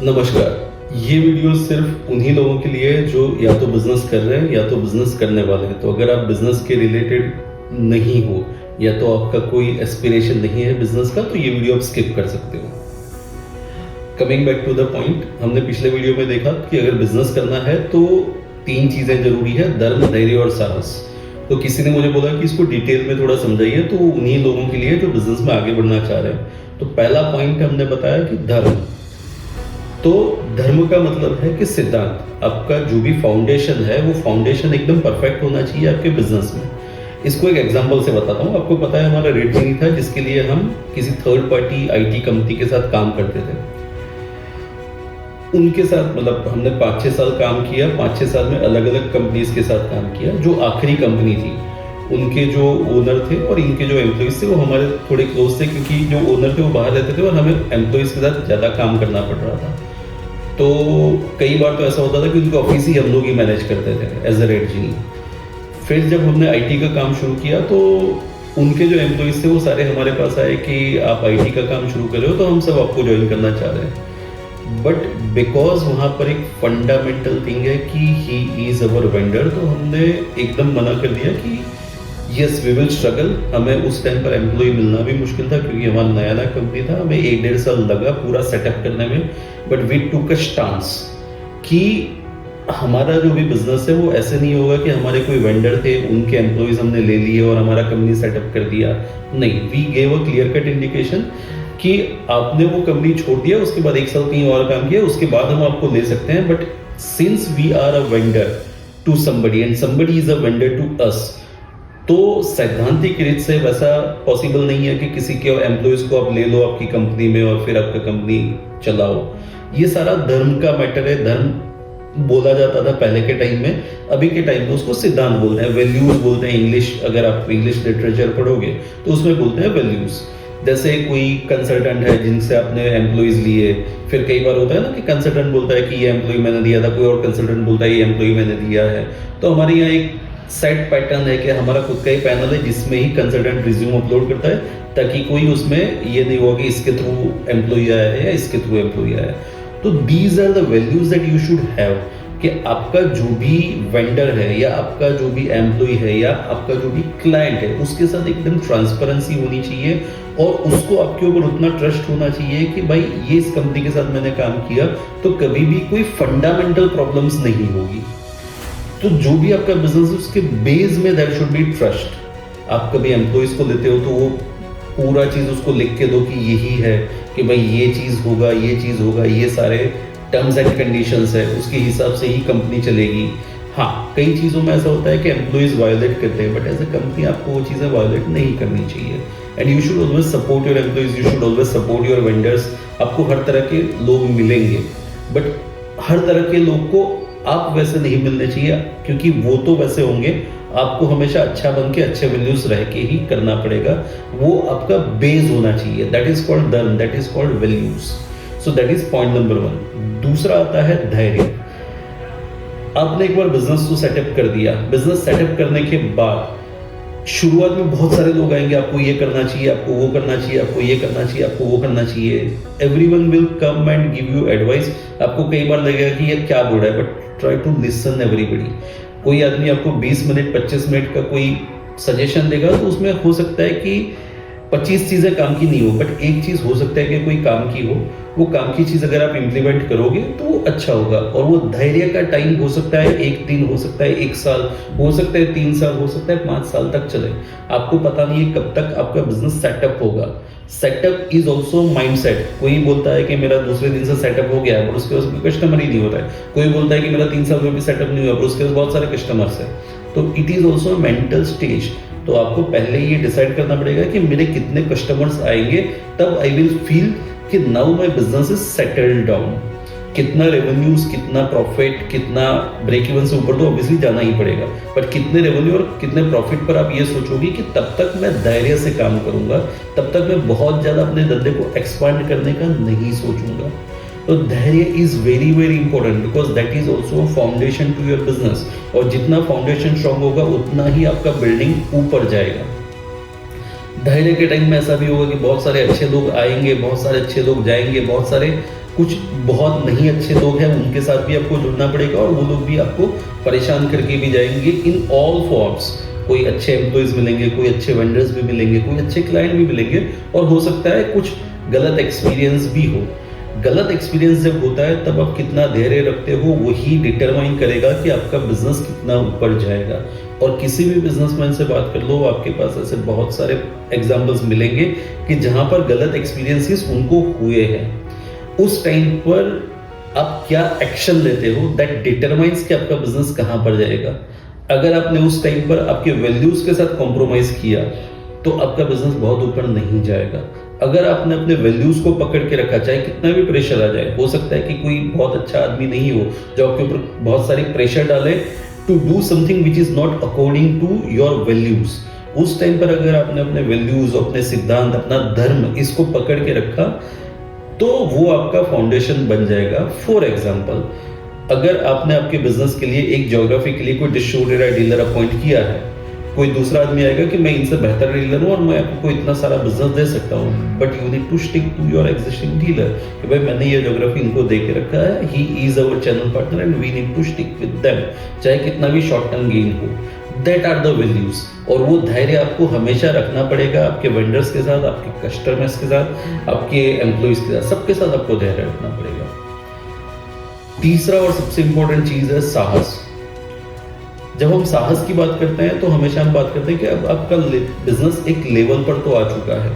नमस्कार। ये वीडियो सिर्फ उन्हीं लोगों के लिए है जो या तो बिजनेस कर रहे हैं या तो बिजनेस करने वाले हैं। तो अगर आप बिजनेस के रिलेटेड नहीं हो या तो आपका कोई एस्पिरेशन नहीं है बिजनेस का, तो ये वीडियो आप स्किप कर सकते हो। Coming back to the point, हमने पिछले वीडियो में देखा कि अगर बिजनेस करना है तो 3 चीजें जरूरी है: धर्म, धैर्य और साहस। तो किसी ने मुझे बोला कि इसको डिटेल में थोड़ा समझाइए, तो उन्हीं लोगों के लिए जो बिजनेस में आगे बढ़ना चाह रहे हैं। तो पहला पॉइंट हमने बताया कि धर्म। तो धर्म का मतलब है कि सिद्धांत, आपका जो भी फाउंडेशन है वो फाउंडेशन एकदम परफेक्ट होना चाहिए आपके बिजनेस में। इसको एक एग्जांपल से बताता हूँ। आपको पता है हमारा रेड जीनी था, जिसके लिए हम किसी थर्ड पार्टी आईटी कंपनी के साथ काम करते थे। उनके साथ मतलब हमने 5-6 साल काम किया। 5-6 साल में अलग अलग कंपनीज के साथ काम किया। जो आखिरी कंपनी थी, उनके जो ओनर थे और इनके जो एम्प्लॉइज थे वो हमारे थोड़े क्लोज थे, क्योंकि जो ओनर थे वो बाहर रहते थे और हमें एम्प्लॉइज के साथ ज़्यादा काम करना पड़ रहा था। तो कई बार तो ऐसा होता था कि उनके ऑफिस ही हम लोग ही मैनेज करते थे एज अ रेड जीनी। फिर जब हमने आईटी का काम शुरू किया तो उनके जो एम्प्लॉइज थे वो सारे हमारे पास आए कि आप आईटी का काम शुरू कर रहे हो तो हम सब आपको ज्वाइन करना चाह रहे हैं। बट बिकॉज वहाँ पर एक फंडामेंटल थिंग है कि ही इज अवर वेंडर, तो हमने एकदम मना कर दिया कि यस वी विल स्ट्रगल। हमें उस टाइम पर एम्प्लॉय मिलना भी मुश्किल था, क्योंकि हमारा नया नया कंपनी था। हमें 1-1.5 साल लगा पूरा सेटअप करने में। But we took a stance कि हमारा जो भी बिजनेस है वो ऐसे नहीं होगा कि हमारे कोई वेंडर थे, उनके एम्प्लॉयज हमने ले लिए और हमारा कंपनी सेटअप कर दिया। नहीं, we gave a clear cut indication कि आपने वो कंपनी छोड़ दिया, उसके बाद 1 साल कहीं और काम किया, उसके बाद हम आपको ले सकते हैं। But since we are a vendor to somebody and somebody is a vendor to us, तो सैद्धांतिक रीत से वैसा पॉसिबल नहीं है कि किसी के एम्प्लॉयज को आप ले लो आपकी कंपनी में और फिर आपका कंपनी चलाओ। ये सारा धर्म का मैटर है। धर्म बोला जाता था पहले के टाइम में, अभी के टाइम में उसको सिद्धांत बोलते हैं, वैल्यूज बोलते हैं। इंग्लिश, अगर आप इंग्लिश लिटरेचर पढ़ोगे तो उसमें बोलते हैं वैल्यूज। जैसे कोई कंसल्टेंट है जिनसे आपने एम्प्लॉयज लिए, फिर कई बार होता है ना कि कंसल्टेंट बोलता है कि ये एम्प्लॉय मैंने दिया था, कोई और कंसल्टेंट बोलता है ये एम्प्लॉय मैंने दिया है। तो हमारे यहाँ एक सेट पैटर्न है कि हमारा खुद का ही पैनल है जिसमें ही कंसल्टेंट रिज्यूम अपलोड करता है, ताकि कोई उसमें ये नहीं होगा कि इसके थ्रू एम्प्लॉय आया है या इसके थ्रू एम्प्लॉय आया है। तो these are the values that you should have, कि आपका जो भी वेंडर है या आपका जो भी एम्प्लॉय है या आपका जो भी क्लाइंट है उसके साथ एकदम ट्रांसपेरेंसी होनी चाहिए और उसको आपके ऊपर उतना ट्रस्ट होना चाहिए कि भाई ये इस कंपनी के साथ मैंने काम किया तो कभी भी कोई फंडामेंटल प्रॉब्लम्स नहीं होगी। तो जो भी आपका बिजनेस है उसके बेस में देयर शुड बी ट्रस्ट। आप कभी एम्प्लॉइज को लेते हो तो वो पूरा चीज उसको लिख के दो कि यही है, कि भाई ये चीज होगा, ये चीज होगा, ये सारे टर्म्स एंड कंडीशंस है, उसके हिसाब से ही कंपनी चलेगी। हाँ, कई चीज़ों में ऐसा होता है कि एम्प्लॉइज वायोलेट करते हैं, बट एज अ कंपनी आपको वो चीज़ें वायोलेट नहीं करनी चाहिए। And you should always support your employees, you should always support your vendors. आपको हर तरह के लोग मिलेंगे, बट हर तरह के लोग को आप वैसे नहीं मिलने चाहिए, क्योंकि वो तो वैसे होंगे। आपको हमेशा अच्छा बन के अच्छे वैल्यूज रह के ही करना पड़ेगा। वो आपका बेस होना चाहिए। दैट इज कॉल्ड धर्म, that is called values. So that is point number 1। दूसरा आता है धैर्य। आपने एक बार बिजनेस को सेटअप कर दिया। बिजनेस सेटअप करने के बाद शुरुआत में बहुत सारे लोग आएंगे, आपको ये करना चाहिए, आपको वो करना चाहिए, आपको ये करना चाहिए, आपको वो करना चाहिए। Everyone will come and give you advice. आपको कई बार लगेगा कि ये क्या बोल रहा है, but try to listen everybody. कोई आदमी आपको 20 मिनट 25 मिनट का कोई सजेशन देगा तो उसमें हो सकता है कि 25 चीजें काम की नहीं हो, बट एक चीज हो सकता है कि कोई काम की हो। वो काम की चीज अगर आप इंप्लीमेंट करोगे तो वो अच्छा होगा। और वो धैर्य का टाइम हो सकता है 1 दिन, हो सकता है 1 साल, हो सकता है 3 साल, हो सकता है 5 साल तक चले। आपको पता नहीं है कब तक आपका बिजनेस सेटअप होगा। Setup is also mindset. कोई बोलता है कि मेरा दूसरे दिन से सेटअप हो गया है, पर उसके पास कस्टमर ही नहीं होता है। कोई बोलता है कि मेरा 3 साल में भी सेटअप नहीं हुआ, पर उसके पास बहुत सारे कस्टमर्स हैं। तो it is also mental stage. तो आपको पहले ये डिसाइड करना पड़ेगा कि मेरे कितने कस्टमर्स आएंगे, तब आई विल फील कि now my business is settled down. कितना रेवेन्यूज, कितना प्रॉफिट, कितना ब्रेक इवन से ऊपर तो ऑब्वियसली जाना ही पड़ेगा, बट कितने रेवेन्यू और कितने प्रॉफिट पर आप ये सोचोगे कि तब तक मैं धैर्य से काम करूंगा, तब तक मैं बहुत ज्यादा अपने धंधे को एक्सपांड करने का नहीं सोचूंगा। तो धैर्य is very very important, because that is also foundation to your business. और जितना फाउंडेशन स्ट्रांग होगा उतना ही आपका बिल्डिंग ऊपर जाएगा। धैर्य के टाइम में ऐसा भी होगा कि बहुत सारे अच्छे लोग आएंगे, बहुत सारे अच्छे लोग जाएंगे, बहुत सारे कुछ बहुत नहीं अच्छे लोग हैं उनके साथ भी आपको जुड़ना पड़ेगा, और वो लोग भी आपको परेशान करके भी जाएंगे इन ऑल फॉर्म्स। कोई अच्छे एम्प्लॉयज मिलेंगे, कोई अच्छे वेंडर्स भी मिलेंगे, कोई अच्छे क्लाइंट भी मिलेंगे, और हो सकता है कुछ गलत एक्सपीरियंस भी हो। गलत एक्सपीरियंस जब होता है तब आप कितना धैर्य रखते हो वही डिटरमाइन करेगा कि आपका बिजनेस कितना ऊपर जाएगा। और किसी भी बिजनेसमैन से बात कर लो, आपके पास ऐसे बहुत सारे एग्जांपल्स मिलेंगे कि जहां पर गलत एक्सपीरियंसेस उनको हुए हैं। उस टाइम पर आप क्या एक्शन लेते हो दैट डिटरमाइंस कि आपका बिजनेस कहां पर जाएगा। अगर आपने उस टाइम पर आपके वैल्यूज के साथ कॉम्प्रोमाइज किया तो आपका बिजनेस बहुत ऊपर नहीं जाएगा। अगर आपने अपने वैल्यूज को पकड़ के रखा, चाहे कितना भी प्रेशर आ जाए, हो सकता है कि कोई बहुत अच्छा आदमी नहीं हो जो आपके ऊपर बहुत सारी प्रेशर डाले to do something which is not according to your values. उस टाइम पर अगर आपने अपने वैल्यूज, अपने सिद्धांत, अपना धर्म इसको पकड़ के रखा तो वो आपका फाउंडेशन बन जाएगा। फॉर एग्जाम्पल, अगर आपने आपके बिजनेस के लिए एक ज्योग्राफी के लिए कोई डिस्ट्रीब्यूटर या डीलर अपॉइंट किया है, कोई दूसरा आदमी आएगा कि मैं इनसे बेहतर डीलर हूं और मैं आपको इतना सारा बिजनेस दे सकता हूं, but you need to stick to your existing dealer कि भाई मैंने ये ज्योग्राफी इनको दे के रखा है, he is our channel partner and we need to stick with them, चाहे कितना भी शॉर्ट टर्म गेन हो। That are the values. और वो धैर्य आपको हमेशा रखना पड़ेगा आपके वेंडर्स के साथ, आपके कस्टमर्स के साथ, आपके एम्प्लॉइज के साथ, सबके साथ आपको धैर्य रखना पड़ेगा। तीसरा और सबसे इंपॉर्टेंट चीज है साहस। जब हम साहस की बात करते हैं तो हमेशा हम बात करते हैं कि अब आपका बिजनेस एक लेवल पर तो आ चुका है,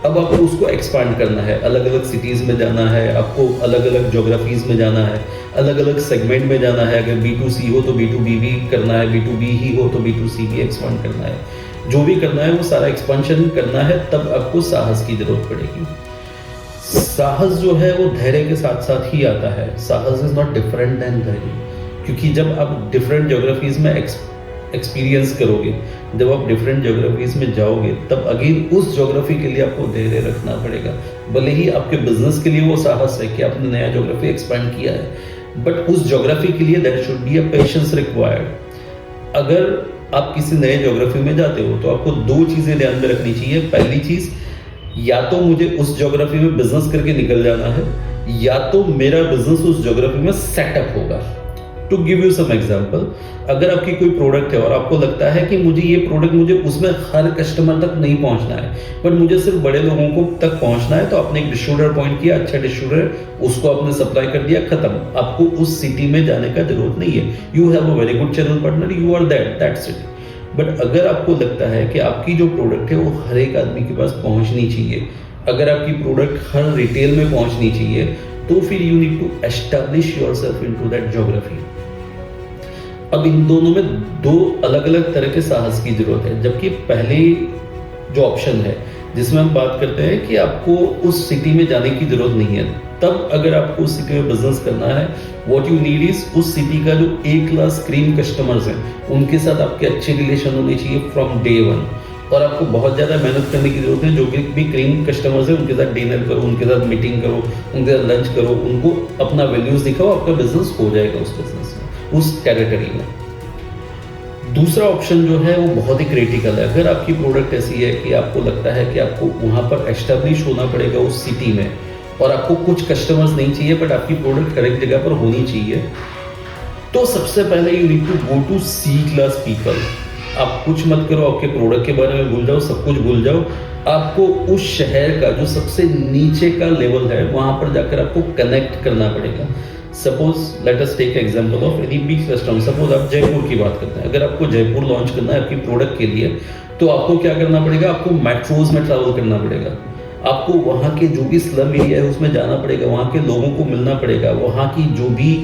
अब आपको उसको एक्सपांड करना है, अलग अलग सिटीज में जाना है, आपको अलग अलग ज्योग्राफीज में जाना है, अलग अलग सेगमेंट में जाना है। अगर B2C हो तो B2B भी करना है, B2B ही हो तो B2C भी एक्सपांड करना है। जो भी करना है वो सारा एक्सपेंशन करना है, तब आपको साहस की जरूरत पड़ेगी। साहस जो है वो धैर्य के साथ साथ ही आता है। साहस इज नॉट डिफरेंट देन धैर्य, क्योंकि जब आप डिफरेंट ज्योग्राफीज में एक्सपीरियंस करोगे, जब आप डिफरेंट ज्योग्राफीज में जाओगे, तब अगेन उस ज्योग्राफी के लिए आपको धैर्य रखना पड़ेगा। भले ही आपके बिजनेस के लिए वो साहस है कि आपने नया ज्योग्राफी एक्सपेंड किया है, बट उस ज्योग्राफी के लिए there should be a patience required. अगर आप किसी नए ज्योग्राफी में जाते हो तो आपको दो चीजें ध्यान में रखनी चाहिए। पहली चीज, या तो मुझे उस ज्योग्राफी में बिजनेस करके निकल जाना है, या तो मेरा बिजनेस उस ज्योग्राफी में सेटअप होगा। To give you some example, अगर आपकी कोई प्रोडक्ट है और आपको लगता है कि मुझे ये प्रोडक्ट, मुझे उसमें हर कस्टमर तक नहीं पहुंचना है, बट मुझे सिर्फ बड़े लोगों को तक पहुंचना है, तो आपने एक डिस्ट्रीब्यूटर अपॉइंट किया, अच्छा डिस्ट्रीब्यूटर, उसको आपने सप्लाई कर दिया, खत्म। आपको उस सिटी में जाने का जरूरत नहीं है। You have a very good channel partner, you are that's it. But अगर आपको लगता है कि आपकी जो प्रोडक्ट है वो हर एक आदमी के पास पहुंचनी चाहिए, अगर आपकी प्रोडक्ट हर रिटेल में पहुंचनी चाहिए, तो फिर you need to establish yourself into that geography. अब इन दोनों में दो अलग अलग तरह के साहस की जरूरत है। जबकि पहले जो ऑप्शन है जिसमें हम बात करते हैं कि आपको उस सिटी में जाने की जरूरत नहीं है, तब अगर आपको उस सिटी में बिजनेस करना है, व्हाट यू नीड इज उस सिटी का जो A क्लास क्रीम कस्टमर्स हैं उनके साथ आपके अच्छे रिलेशन होने चाहिए फ्रॉम डे वन। और आपको बहुत ज़्यादा मेहनत करने की जरूरत है। जो भी क्रीम कस्टमर्स हैं उनके साथ डिनर करो, उनके साथ मीटिंग करो, उनके साथ लंच करो, उनको अपना वैल्यूज दिखाओ, आपका बिजनेस हो जाएगा उस बिजनेस में, उस टेरिटरी में। दूसरा ऑप्शन जो है वो बहुत ही क्रिटिकल है। अगर आपकी प्रोडक्ट ऐसी है कि आपको लगता है कि आपको वहाँ पर एस्टेब्लिश होना पड़ेगा उस सिटी में, और आपको कुछ कस्टमर्स नहीं चाहिए बट आपकी प्रोडक्ट करेक्ट जगह पर होनी चाहिए, तो सबसे पहले you need to go to C class people. आप कुछ मत करो, आपके प्रोडक्ट के बारे में भूल जाओ, सब कुछ भूल जाओ। आपको उस शहर का जो सबसे नीचे का लेवल है वहां पर जाकर आपको कनेक्ट करना पड़ेगा। Suppose let us take example of any big restaurant. Suppose आप जयपुर की बात करते हैं, अगर आपको जयपुर लॉन्च करना है आपकी प्रोडक्ट के लिए, तो आपको क्या करना पड़ेगा, आपको मेट्रोज में ट्रैवल करना पड़ेगा। आपको वहाँ के जो भी स्लम एरिया है उसमें जाना पड़ेगा, वहाँ के लोगों को मिलना पड़ेगा, वहाँ की जो भी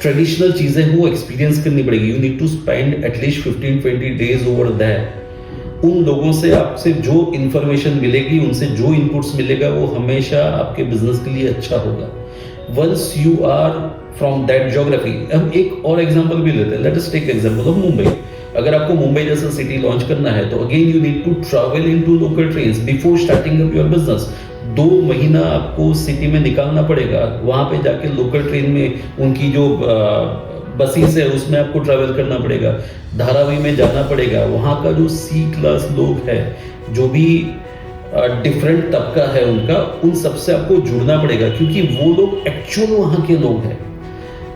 ट्रेडिशनल चीजें हैं वो एक्सपीरियंस करनी पड़ेगी। You need to spend at least 15-20 days over that. उन लोगों से आपसे जो इंफॉर्मेशन मिलेगी, उनसे जो इनपुट्स मिलेगा, वो हमेशा आपके बिजनेस के लिए अच्छा होगा। Once you are from that geography, हम एक और एग्जांपल भी लेते हैं। Let us take example of Mumbai. अगर आपको मुंबई जैसा सिटी लॉन्च करना है, तो again you need to travel into local trains before starting up your business. 2 महीना आपको सिटी में निकालना पड़ेगा, वहां पे जाके लोकल ट्रेन में उनकी जो बसेस है उसमें आपको ट्रैवल करना पड़ेगा, धारावी में जाना पड़ेगा। वहां का जो C क्लास लोग हैं, जो भी डिफरेंट तबका है उनका, उन सबसे आपको जुड़ना पड़ेगा, क्योंकि वो लोग एक्चुअल वहां के लोग हैं।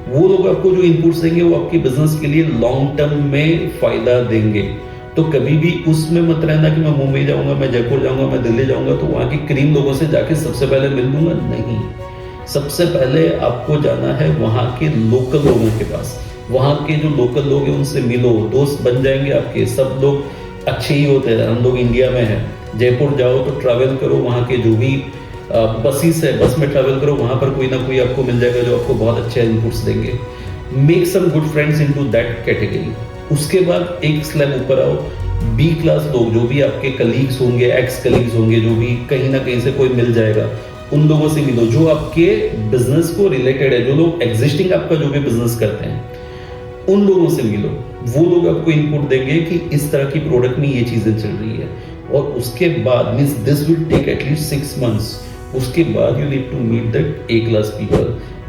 वो लोग आपको जो इनपुट्स देंगे वो आपके बिजनेस के लिए लॉन्ग टर्म में फायदा देंगे। तो कभी भी उसमें मत रहना कि मैं मुंबई जाऊंगा, मैं जयपुर जाऊंगा, मैं दिल्ली जाऊंगा तो वहां के क्रीम लोगों से जाके सबसे पहले मिल लूंगा, नहीं। सबसे पहले आपको जाना है वहां के लोकल लोगों के पास। वहां के जो लोकल लोग हैं उनसे मिलो, दोस्त बन जाएंगे आपके। सब लोग अच्छे ही होते हैं, हम लोग इंडिया में हैं। जयपुर जाओ तो ट्रैवल करो, वहां के जो भी बसेस है, बस में ट्रैवल करो, वहां पर कोई ना कोई आपको मिल जाएगा जो आपको बहुत अच्छे इनपुट्स देंगे। Make some good friends into that category. उसके बाद एक स्लैब ऊपर आओ, बी क्लास लोग जो भी आपके कलीग्स होंगे, एक्स कलीग्स होंगे, जो भी कहीं ना कहीं से कोई मिल जाएगा, उन लोगों से मिलो जो आपके बिजनेस को रिलेटेड है, जो लोग एग्जिस्टिंग आपका जो भी बिजनेस करते हैं उन लोगों से मिलो। वो लोग आपको इनपुट देंगे कि इस तरह की प्रोडक्ट में ये चीजें चल रही है। और उसके बाद means this will take at least 6 months। उसके बाद you need to meet that A class people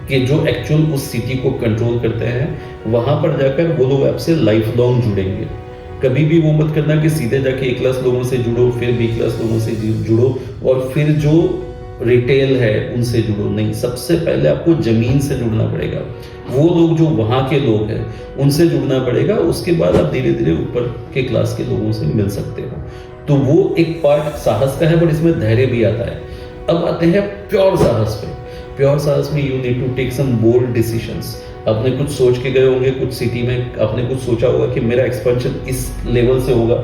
कि जो एक्चुअल उस सिटी को कंट्रोल करते हैं। वहां पर जाकर वो लोग आपसे लाइफ लॉन्ग जुड़ेंगे। कभी भी वो मत करना कि सीधे जाके ए क्लास लोगों से जुड़ो, फिर बी क्लास लोगों से जुड़ो और फिर जो रिटेल है उनसे जुड़ो। नहीं, सबसे पहले आपको जमीन से जुड़ना पड़ेगा। वो लोग जो वहां के लोग हैं उनसे जुड़ना पड़ेगा। उसके बाद आप धीरे धीरे ऊपर के क्लास के लोगों से मिल सकते हो। तो वो एक पार्ट साहस का है, बट इसमें धैर्य भी आता है। अब आते हैं प्योर साहस पे। प्योर साहस में you need to take some bold decisions. आपने कुछ सोच के गए होंगे, कुछ सिटी में आपने कुछ सोचा होगा कि मेरा एक्सपेंशन इस लेवल से होगा,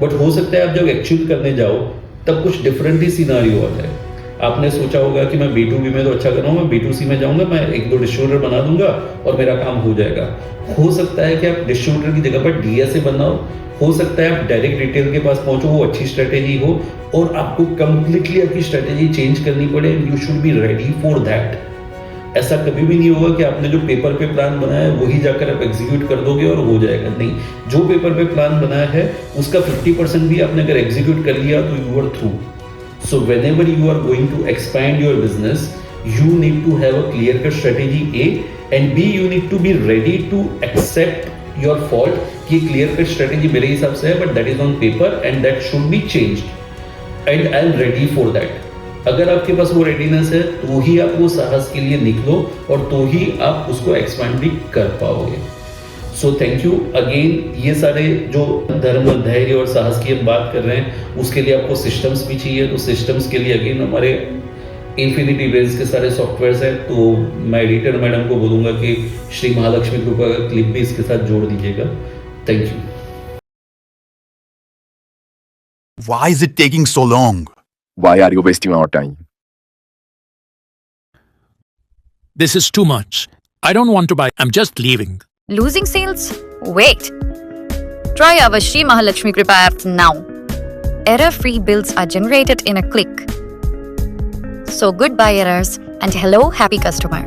बट हो सकता है आप जब एक्चुअल करने जाओ तब कुछ डिफरेंट ही सिनारियो आ जाए। आपने सोचा होगा कि मैं B2B में तो अच्छा कर रहा हूँ, मैं B2C में जाऊंगा, मैं 1-2 डिस्ट्रीब्यूटर बना दूंगा और मेरा काम हो जाएगा। हो सकता है कि आप डिस्ट्रीब्यूटर की जगह पर DSA बनाओ। हो सकता है आप डायरेक्ट रिटेल के पास पहुंचो, वो अच्छी स्ट्रेटेजी हो और आपको कंप्लीटली आपकी स्ट्रेटेजी चेंज करनी पड़े। You should be ready for that. ऐसा कभी भी नहीं होगा कि आपने जो पेपर पे प्लान बनाया है वही जाकर आप एग्जीक्यूट कर दोगे और हो जाएगा। नहीं, जो पेपर पे प्लान बनाया है उसका 50% भी आपने अगर एग्जीक्यूट कर लिया तो you are through. So whenever you are going to expand your business, you need to have a clear-cut strategy A, and B, you need to be ready to accept your fault कि clear-cut strategy मेरे हिसाब से है, but that is on paper and that should be changed, and I am ready for that। अगर आपके पास वो readiness है तो ही आप वो साहस के लिए निकलो और तो ही आप उसको एक्सपैंड भी कर पाओगे। So thank you again. ये सारे जो धर्म, धैर्य और साहस की हम बात कर रहे हैं उसके लिए आपको सिस्टम्स भी चाहिए। तो सिस्टम्स के लिए अगेन हमारे इन्फिनिटी ब्रेन्स के सारे सॉफ्टवेयर्स हैं। तो मैं एडिटर मैडम को बोलूंगा कि श्री महालक्ष्मी कृपा का क्लिप भी इसके साथ जोड़ दीजिएगा। Thank you. Why is it taking so long? Why are you wasting our time? This is too much. I don't want to buy. I'm just leaving. Losing sales? Wait. Try our Shri Mahalakshmi Kripa app now. Error-free bills are generated in a click. So goodbye errors and hello happy customer.